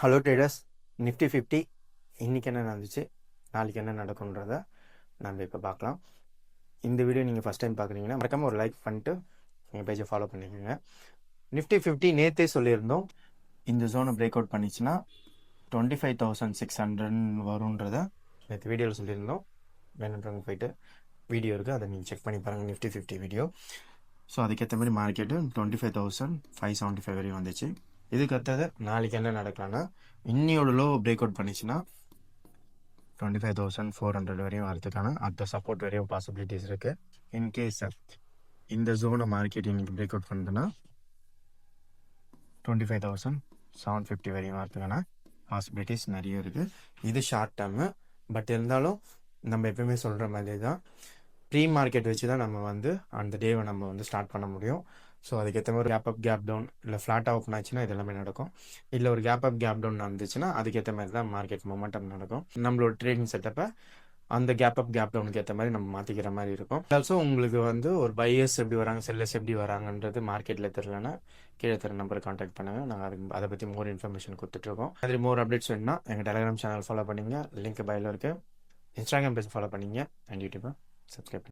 Hello traders, Nifty 50 இன்றைக்கி என்ன நடந்துச்சு, நாளைக்கு என்ன நடக்கும்ன்றத நம்ம இப்போ பார்க்கலாம். இந்த வீடியோ நீங்கள் ஃபஸ்ட் டைம் பார்க்குறீங்கன்னா மறக்காமல் ஒரு லைக் பண்ணிட்டு எங்கள் பேஜை ஃபாலோ பண்ணிக்கோங்க. நிஃப்டி 50 நேற்றே சொல்லியிருந்தோம், இந்த ஜோனை பிரேக் அவுட் பண்ணிச்சுன்னா 25,600 வரும்ன்றத நேற்று வீடியோவில் சொல்லியிருந்தோம். வேணுன்றவங்க போயிட்டு வீடியோ இருக்குது, அதை நீங்கள் செக் பண்ணி பாருங்கள். Nifty 50 video. ஸோ அதுக்கேற்ற மாதிரி மார்க்கெட்டு 25,575 வரையும் வந்துச்சு. இதுக்கு அடுத்தது நாளைக்கு என்ன நடக்கலாம்னா, இன்னியோட லோ பிரேக் அவுட் பண்ணிச்சுன்னா 25,400 வரையும் வரதுக்கான அடுத்த சப்போர்ட் வரையும் பாசிபிலிட்டிஸ் இருக்குது. இன்கேஸ் இந்த ஜோனை மார்க்கெட் இன்னைக்கு பிரேக் அவுட் பண்ணுதுன்னா 25,750 வரையும் வரதுக்கான பாசிபிலிட்டிஸ் நிறைய இருக்குது. இது ஷார்ட் டேர்மு, பட் இருந்தாலும் நம்ம எப்பயுமே சொல்கிற மாதிரி தான், ப்ரீ மார்க்கெட் வச்சு தான் நம்ம அந்த டேவை நம்ம ஸ்டார்ட் பண்ண முடியும். ஸோ அதுக்கேற்ற மாதிரி கேப் அப் கேப் டவுன் இல்லை ஃப்ளாட்டாக ஓப்பன் ஆச்சுன்னா இது எல்லாமே நடக்கும். இல்லை ஒரு கேப் அப் கேப் டவுன் நடந்துச்சுன்னா அதுக்கேற்ற மாதிரி தான் மார்க்கெட் மொமெண்டம் நடக்கும். நம்மளோட ட்ரேடிங் செட்டப்பை அந்த கேப் அப் கேப் டவுனுக்கு ஏற்ற மாதிரி நம்ம மாற்றிக்கிற மாதிரி இருக்கும். ஆல்சோ உங்களுக்கு ஒரு பையர்ஸ் எப்படி வராங்க, செல்லர்ஸ் எப்படி வராங்கன்றது மார்க்கெட்டில் தெரியலன்னா கீழே தர நம்பரை கான்டாக்ட் பண்ணுங்கள். நாங்கள் அதை பற்றி மோர் இன்ஃபர்மேஷன் கொடுத்துட்ருக்கோம். அது மோர் அப்டேட்ஸ் வேணுன்னா எங்கள் டெலிகிராம் சேனல் ஃபாலோ பண்ணிங்க, லிங்க் பையில் இருக்குது. இன்ஸ்டாகிராம் பேஜ் ஃபாலோ பண்ணிங்க, அண்ட் யூடியூப்பை சப்ஸ்கிரைப்